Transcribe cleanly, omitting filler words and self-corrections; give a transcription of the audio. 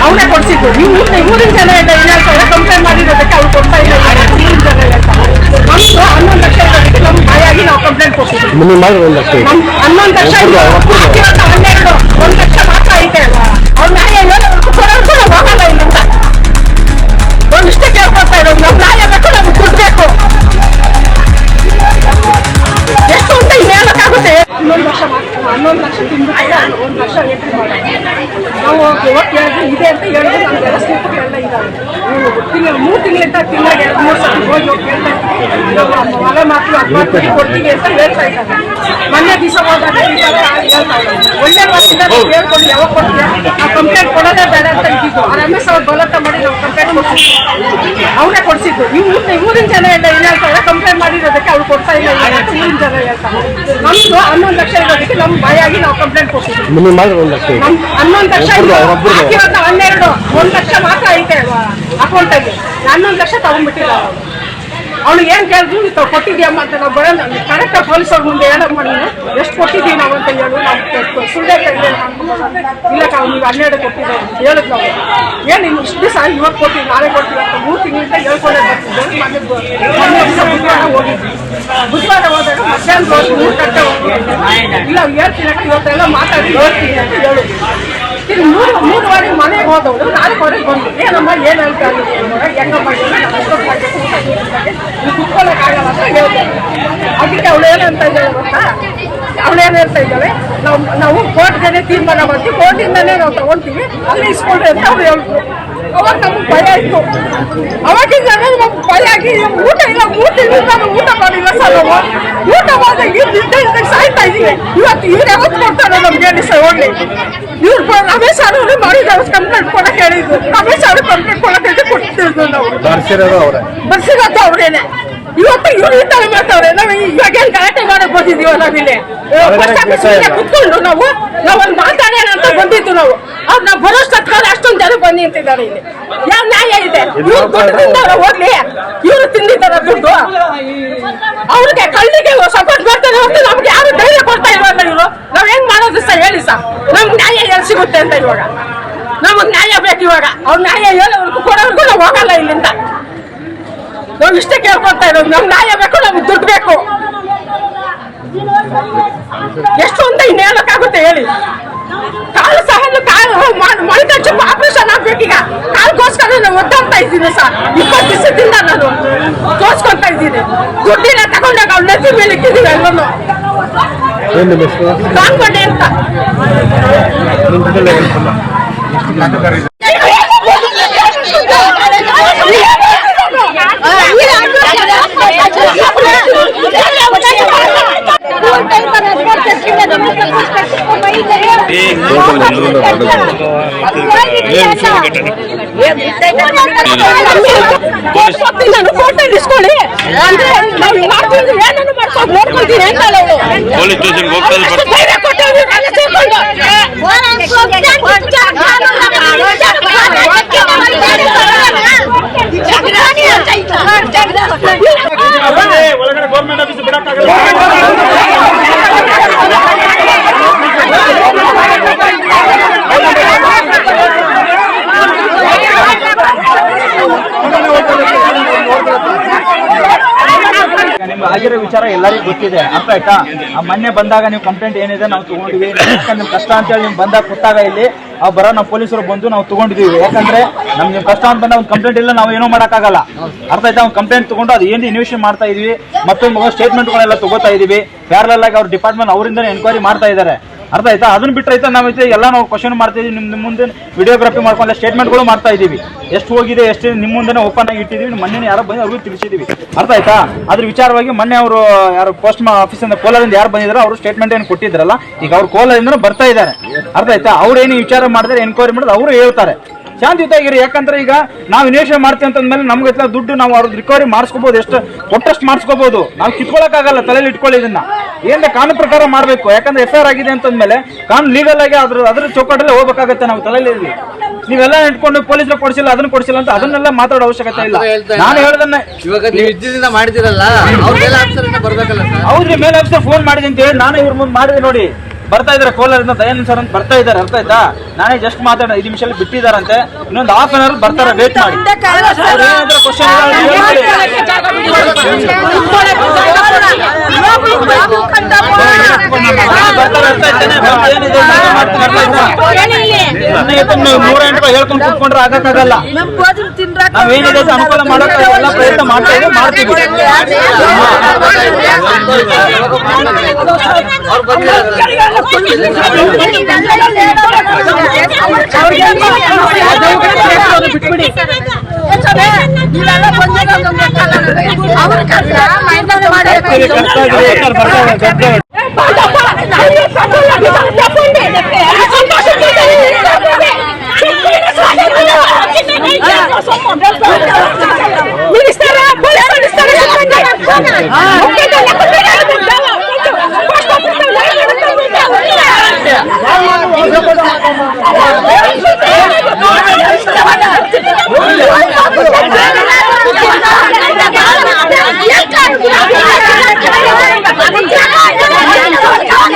ಅವನೇ ಕೊಡ್ಸಿದ್ದು. ಊರಿನ ಜನ ಎಲ್ಲ ಹೇಳ್ತಾರೆ ಕಂಪ್ಲೇಂಟ್ ಮಾಡಿರೋದಕ್ಕೆ ಅವ್ರು ಕೊಡ್ತಾ ಇಲ್ಲ. ಊರಿನ ಜನ ಹೇಳ್ತಾರೆ ನಮ್ದು 11 ಲಕ್ಷ ಇರೋದಕ್ಕೆ ನಮ್ಗೆ ಭಯಾಗಿ ನಾವು ಕಂಪ್ಲೇಂಟ್ ಕೊಡ್ತಿದ್ವಿ. 11 ಲಕ್ಷ 11 ಲಕ್ಷ 12 1 ಲಕ್ಷ ಮಾತ್ರ ಐತೆ. ಅವ್ರ ನ್ಯಾಯ ಕೊಡೋರ್ಗೂ ನಾವು ಹೋಗಲ್ಲ ಇಲ್ಲಿಂದ. ಒಂದು ಇಷ್ಟೇ ಕೇಳ್ಕೊಳ್ತಾ ಇರೋದು ನಮ್ ನ್ಯಾಯ ಬೇಕು, ನಮ್ಗೆ ದುಡ್ಡು ಬೇಕು. ಎಷ್ಟು ಅಂತ ಇಲ್ಲಿ ಹೇಳಕ್ಕಾಗುತ್ತೆ? 11 ಲಕ್ಷ ತಿಂದು 1 ಲಕ್ಷ ಎಂಟ್ರಿ ಮಾಡೋದು. ನಾವು ಇವತ್ತು ಹೇಳಿದ್ರೆ ಇದೆ ಅಂತ ಹೇಳಿದ್ರೆ ನಮ್ಗೆಲ್ಲ ಸ್ಲಿಪ್ಗಳೆಲ್ಲ ಇದ್ದಾವೆ. 3 ತಿಂಗಳಿಂದ ತಿಂಗಳಿಗೆ 2-3 ಸಲ ಹೋಗಿ ಕೇಳ್ತಾ ಇದ್ದೀವಿ. ಮಲೆ ಮಾತು ಅಡ್ವಾನ್ಸ್ ಕೊಡ್ತೀವಿ ಅಂತ ಹೇಳ್ತಾ ಇದ್ದಾರೆ. ಮೊನ್ನೆ ದಿವಸ ಹೋದಾಗ ಈ ಥರ ಹೇಳ್ತಾ ಇದ್ದಾರೆ. ಒಳ್ಳೆ ಮಾತಿಂದ ಹೇಳ್ಕೊಂಡು ಯಾವಾಗ ಕೊಡ್ತೀವಿ ಆ ಕಂಪ್ಲೇಂಟ್ ಕೊಡೋದೇ ಬೇಡ ಅಂತ ಇದ್ದಿದ್ದು. RMS ಅವ್ರು ಬಲತ್ತ ಮಾಡಿ ನಾವು ಕಂಪ್ಲೇಂಟ್ ಕೊಡ್ತೀವಿ. ಅವನೇ ಕೊಡ್ಸಿದ್ದು. ಊರಿನ ಜನ ಎಲ್ಲ ಹೇಳ್ತಾರೆ ಕಂಪ್ಲೇಂಟ್ ಮಾಡಿರೋದಕ್ಕೆ ಅವ್ರು ಕೊಡ್ತಾ ಇಲ್ಲ. ಊರಿನ ಜನ ಹೇಳ್ತಾರೆ ನಮ್ದು 11 ಲಕ್ಷ ಇರೋದಕ್ಕೆ ನಮ್ಗೆ ಭಯಾಗಿ ನಾವು ಕಂಪ್ಲೇಂಟ್ ಕೊಡ್ತೀವಿ. 11 ಲಕ್ಷ 11 ಲಕ್ಷ 12 1 ಲಕ್ಷ ಮಾತ್ರ ಐತೆ ಅಕೌಂಟಲ್ಲಿ. 11 ಲಕ್ಷ ತಗೊಂಡ್ಬಿಟ್ಟಿಲ್ಲ. ಅವ್ನು ಏನ್ ಕೇಳಿದ್ರು ನೀವು ಕೊಟ್ಟಿದ್ಯಮ್ಮ ಅಂತ ನಾವು ಬರೋಣ ಕರೆಕ್ಟಾಗಿ ಪೊಲೀಸವ್ರ ಮುಂದೆ ಹೇಳಮ್ಮ, ನೀನು ಎಷ್ಟು ಕೊಟ್ಟಿದ್ದೀವಿ ನಾವು ಅಂತ ಹೇಳು. ನಾವು ಸುಳ್ಳೆ ಇಲ್ಲ ನೀವು 12 ಕೊಟ್ಟಿದ್ದೀವಿ ಅಂತ ಹೇಳಿದ್ ನಾವು. ಏನು ಇನ್ನು ಇಷ್ಟು ದಿವಸ ಇವತ್ತು ಕೊಟ್ಟಿವಿ ನಾಳೆ ಕೊಟ್ಟಿವಿ ಅಂತ 3 ತಿಂಗಳಿಂದ ಹೇಳ್ಕೊಂಡೇ ಬರ್ತಿದ್ದೆ. ಮೊನ್ನೆ ದಿವಸ ಬುಧವಾರ ಹೋಗಿದ್ವಿ. ಬುಧವಾರ ಹೋದಾಗ ಮಧ್ಯಾಹ್ನ 3 ಗಂಟೆ ಹೋಗಿದ್ದೆ. ಇಲ್ಲ ಹೇಳ್ತೀನಿ ಇವತ್ತೆಲ್ಲ ಮಾತಾಡಿ ಹೇಳ್ತೀನಿ ಅಂತ ಹೇಳಿದ್ವಿ. ಇಲ್ಲಿ 3 ಮನೆಗೆ ಹೋದವಳು 4 ಬಂದು ಏನಮ್ಮ ಏನು ಹೇಳ್ತಾ ಇದ್ದೀವಿ ಹೆಂಗಮ್ಮ ನೀವು ಕುತ್ಕೊಳ್ಳೋಕ್ಕಾಗಲ್ಲ ಅಂತ ಹೇಳ್ತಾರೆ. ಅದಕ್ಕೆ ಅವಳು ಏನಂತ ಇದ್ದಾಳೆ ಗೊತ್ತಾ? ಅವಳೇನು ಹೇಳ್ತಾ ಇದ್ದಾಳೆ, ನಾವು ಕೋರ್ಟ್ಗೆ ತೀರ್ಮಾನ ಮಾಡ್ತೀವಿ, ಕೋರ್ಟಿಂದನೇ ನಾವು ತಗೊಳ್ತೀವಿ, ಅಲ್ಲಿ ಇಸ್ಕೊಳ್ರಿ ಅಂತ ಅವ್ರು ಹೇಳಿದ್ರು. ಅವಾಗ ನಮ್ಗೆ ಭಯ ಇತ್ತು. ಅವಾಗಿಂದ ನಮ್ಗೆ ಭಯ ಆಗಿ ಊಟ ಇಲ್ಲ 3 ತಿಂಗಳಿಂದ ನಾವು ಊಟ ಮಾಡಿಲ್ಲ ಸರ್. ನಾವು ಊಟ ಮಾಡಿದಾಗ ಇದ್ದಾಗ ಸಾಯ್ತಾ ಇದೀವಿ. ಇವತ್ತು ಇವ್ರು ಯಾವತ್ತು ಕೊಡ್ತಾರೆ ನಮ್ಗೆ ಹೇಳಿ ಸರ್? ಹೋಗ್ಲಿ ಇವ್ರು ರಮೇಶ್ ಅವರು ಮಾಡಿದ್ರು ಕಂಪ್ಲೇಂಟ್ ಕೊಡಕ್ಕೆ ಹೇಳಿದ್ರು. ರಮೇಶ್ ಅವರು ಕಂಪ್ಲೇಂಟ್ ಕೊಡಕ್ಕೆ ಕೊಡ್ತಿದ್ರು. ನಾವು ಬರ್ಸಿರೋದು ಅವ್ರೇನೆ. ಇವತ್ತು ಇವ್ರು ಈ ತರ ಮಾಡ್ತಾವ್ರೆ. ನಾವು ಇವಾಗ ಏನ್ ಗಲಾಟೆ ಮಾಡಕ್ ಬಂದಿದೀವ ನಾವಿಲ್ಲಿ ಕುತ್ಕೊಂಡು ನಾವು ಒಂದು ಮಾತಾಡೋಣ ಅಂತ ಬಂದಿದ್ದು. ನಾವು ಬರೋಷ್ಟು ಹತ್ಕೊಂಡು ಅಷ್ಟೊಂದು ಜನ ಬಂದು ನಿಂತಿದ್ದಾರೆ ಇಲ್ಲಿ. ಯಾವ ನ್ಯಾಯ ಇದೆ? ಇವ್ರು ದುಡ್ಡು ತಿಂದವ್ರ ಹೋಗ್ಲಿ, ಇವ್ರು ತಿಂದಿದ್ದಾರ ದುಡ್ಡು. ಅವ್ರಿಗೆ ಕಳ್ಳಿಗೆ ಸಪೋರ್ಟ್ ಮಾಡ್ತಾರೆ ಹೊರತು ನಮ್ಗೆ ಯಾರು ಧೈರ್ಯ ಕೊಡ್ತಾ ಇಲ್ವಲ್ಲ ಇವರು. ನಾವ್ ಹೆಂಗ್ ಮಾಡೋದು ಸರ್ ಹೇಳಿ ಸರ್? ನಮ್ಗೆ ನ್ಯಾಯ ಎಲ್ಲಿ ಸಿಗುತ್ತೆ ಅಂತ ಇವಾಗ ನಮಗ್ ನ್ಯಾಯ ಬೇಕು. ಇವಾಗ ಅವ್ರ ನ್ಯಾಯ ಹೇಳೋರ್ಗು ಕೊಡೋರ್ಗು ನಾವು ಹೋಗಲ್ಲ ಇಲ್ಲಿಂದ. ನಾವು ಇಷ್ಟೇ ಕೇಳ್ಕೊಳ್ತಾ ಇರೋದು ನಮ್ಗೆ ನ್ಯಾಯ ಬೇಕು, ನಮ್ಗೆ ದುಡ್ಡು ಬೇಕು. ಎಷ್ಟು ಅಂತ ಇನ್ನು ಹೇಳಕ್ಕಾಗುತ್ತೆ ಹೇಳಿ? ಕಾಲು ಸಹ ಮಣಿಕಂಚು ಆಪರೇಷನ್ ಆಗ್ಬೇಕೀಗ. ಕಾಲ್ಗೋಸ್ಕರ ನಾವು ಒದ್ದಾಡ್ತಾ ಇದ್ದೀನಿ ಸರ್. 20 ದಿವಸದಿಂದ ನಾನು ತೋರ್ಸ್ಕೊಳ್ತಾ ಇದ್ದೀನಿ. ದುಡ್ಡಿನ ತಗೊಂಡಾಗ ಅವ್ಳ ನೆತ್ತಿ ಮೇಲೆ ಇಕ್ಕಿದ್ದೀವಿ ಎಲ್ಲರೂ. ಕಾನ್ಕೊಂಡೆ ಅಂತ ಇಸ್ಕೊಳ್ಳಿ ಅಂದ್ರೆ ನಾವು ಮಾಡ್ತೀವಿ ಏನನ್ನು ಮಾಡ್ಕೊಂಡು ನೋಡ್ಕೊಳ್ತೀನಿ ಅಂತ ಪೊಲೀಸ್ ಸ್ಟೇಷನ್ಗೆ ಒಳಗಡೆ ಗೌರ್ಮೆಂಟ್ ಆಫೀಸ್ ಬಿಡಕ್ಕಾಗಲ್ಲ. ನಿಮ್ಗೆ ಆಗಿರೋ ವಿಚಾರ ಎಲ್ಲರಿಗೂ ಗೊತ್ತಿದೆ, ಅರ್ಥ ಆಯ್ತಾ? ಆ ಮೊನ್ನೆ ಬಂದಾಗ ನೀವು ಕಂಪ್ಲೇಂಟ್ ಏನಿದೆ ನಾವು ತಗೊಂಡಿವಿ. ನಿಮ್ ಕಷ್ಟ ಅಂತ ಹೇಳಿ ನಿಮ್ ಬಂದಾಗ ಕೊಟ್ಟಾಗ ಇಲ್ಲಿ ಬರೋ ನಾವು ಪೊಲೀಸರು ಬಂದು ನಾವು ತಗೊಂಡಿದೀವಿ. ಯಾಕಂದ್ರೆ ನಮ್ಗೆ ಕಷ್ಟ ಅಂತ ಬಂದ ಒಂದು ಕಂಪ್ಲೇಂಟ್ ಇಲ್ಲ, ನಾವು ಏನೋ ಮಾಡಕ್ಕಾಗಲ್ಲ. ಅರ್ಥ ಆಯ್ತಾ? ಒಂದು ಕಂಪ್ಲೇಂಟ್ ತಗೊಂಡು ಅದು ಏನು ಇನ್ವೆಸ್ಟಿಗೇಷನ್ ಮಾಡ್ತಾ ಇದೀವಿ. ಮತ್ತೊಂದು ಸ್ಟೇಟ್ಮೆಂಟ್ಗಳೆಲ್ಲ ತಗೋತಾ ಇದೀವಿ. ಪ್ಯಾರಲಲ್ ಆಗಿ ಅವ್ರ ಡಿಪಾರ್ಟ್ಮೆಂಟ್ ಅವರಿಂದನೇ ಎನ್ಕ್ವೈರಿ ಮಾಡ್ತಾ ಇದ್ದಾರೆ. ಅರ್ಥ ಆಯ್ತಾ? ಅದನ್ನ ಬಿಟ್ಟರೆ ನಾವೈತೆ ಎಲ್ಲ ನಾವು ಕ್ವಶನ್ ಮಾಡ್ತಾ ಇದೀವಿ. ನಿಮ್ಮ ಮುಂದೆ ವಿಡಿಯೋಗ್ರಫಿ ಮಾಡ್ಕೊಂಡು ಸ್ಟೇಟ್ಮೆಂಟ್ಗಳು ಮಾಡ್ತಾ ಇದೀವಿ. ಎಷ್ಟು ಹೋಗಿದೆ ಎಷ್ಟು ನಿಮ್ಮ ಮುಂದೆ ಓಪನ್ ಆಗಿ ಇಟ್ಟಿದ್ದೀವಿ. ಮೊನ್ನೆ ಯಾರೋ ಬಂದು ಅವ್ರಿಗೂ ತಿಳಿಸಿದೀವಿ. ಅರ್ಥ ಆಯ್ತಾ? ಅದ್ರ ವಿಚಾರವಾಗಿ ಮೊನ್ನೆ ಅವರು ಯಾರು ಪೋಸ್ಟ್ ಆಫೀಸಿಂದ ಕೋಲಾರದಿಂದ ಯಾರು ಬಂದಿದ್ರು ಅವರು ಸ್ಟೇಟ್ಮೆಂಟ್ ಏನು ಕೊಟ್ಟಿದ್ರಲ್ಲ, ಈಗ ಅವ್ರು ಕೋಲಾರದಿಂದ ಬರ್ತಾ ಇದ್ದಾರೆ. ಅರ್ಥ ಆಯ್ತಾ? ಅವ್ರೇನು ವಿಚಾರ ಮಾಡಿದ್ರೆ ಎನ್ಕ್ವೈರಿ ಮಾಡಿದ್ರೆ ಅವರು ಹೇಳ್ತಾರೆ. ಶಾಂತಿಯುತಾಗಿರಿ. ಯಾಕಂದ್ರೆ ಈಗ ನಾವು ಇನ್ವೆಸ್ಟಿಗೇಷನ್ ಮಾಡ್ತೀವಿ ಅಂತಂದ್ಮೇಲೆ ನಮ್ಗೆ ದುಡ್ಡು ನಾವು ಅವ್ರದ್ದು ರಿಕವರಿ ಮಾಡಿಸ್ಕೋಬಹುದು. ಎಷ್ಟು ಕೊಟ್ಟಷ್ಟು ಮಾಡಿಸ್ಕೋಬಹುದು. ನಾವು ಕಿತ್ಕೊಳ್ಳೋಕ್ಕಾಗಲ್ಲ. ತಲೆಯಲ್ಲಿ ಇಟ್ಕೊಳ್ಳಿ ಇದನ್ನ. ಏನ್ ಕಾನೂನು ಪ್ರಕಾರ ಮಾಡಬೇಕು. ಯಾಕಂದ್ರೆ FIR ಆಗಿದೆ ಅಂತಂದ್ಮೇಲೆ ಕಾನೂನು ಲೀಗಲ್ ಆಗಿ ಅದ್ರ ಚೌಕಟ್ಟಲ್ಲೇ ಹೋಗ್ಬೇಕಾಗತ್ತೆ. ನಾವು ತಲೆಯಲ್ಲಿ ನೀವೆಲ್ಲ ಇಟ್ಕೊಂಡು ಪೊಲೀಸರು ಕೊಡಿಸಿಲ್ಲ ಅದನ್ನ ಕೊಡಿಸಿಲ್ಲ ಅಂತ ಅದನ್ನೆಲ್ಲ ಮಾತಾಡೋ ಅವಶ್ಯಕತೆ ಇಲ್ಲ. ನಾನು ಹೇಳದನ್ನ ಇವಾಗ ನೀವು ಇದ್ದಿದ್ದಿಂದ ಮಾಡಿದಿರಲ್ಲ, ಅವ್ರ ಮೇಲೆ ಆಫೀಸರ್ ಬರ್ಬೇಕಲ್ಲ ಸರ್. ಹೌದ್ರಿ, ಮೇಲೆ ಆಫೀಸರ್ ಫೋನ್ ಮಾಡಿದೆ ಅಂತ ಹೇಳಿ ನಾನು ಇವ್ರ ಮುಂದೆ ಮಾಡಿದೆ ನೋಡಿ. ಬರ್ತಾ ಇದಾರೆ ಕೋಲಾರದಿಂದ ದಯಾನಂದ್ ಸರ್ ಅಂತ ಬರ್ತಾ ಇದಾರೆ, ಅರ್ಥ ಆಯ್ತಾ? ನಾನೇ ಜಸ್ಟ್ ಮಾತಾಡ 5 ನಿಮಿಷದಲ್ಲಿ ಬಿಟ್ಟಿದಾರಂತೆ, ಇನ್ನೊಂದು ಹಾಫ್ ಅನ್ ಅವರ್ ಬರ್ತಾರೆ, ವೇಟ್ ಮಾಡಿ. ಅವ್ರು ಏನಾದ್ರು ಕ್ವಶನ್ ಹೇಳ್ಕೊಂಡು ಕುತ್ಕೊಂಡ್ರೆ ಆಗಕ್ಕಾಗಲ್ಲ. ನಾವೇನಿದೆ ಅನುಕೂಲ ಮಾಡೋಕೆ ಎಲ್ಲ ಪ್ರಯತ್ನ ಮಾಡ್ತಾ ಇದ್ದೀವಿ, ಮಾಡ್ತೀವಿ. ಅವ್ರ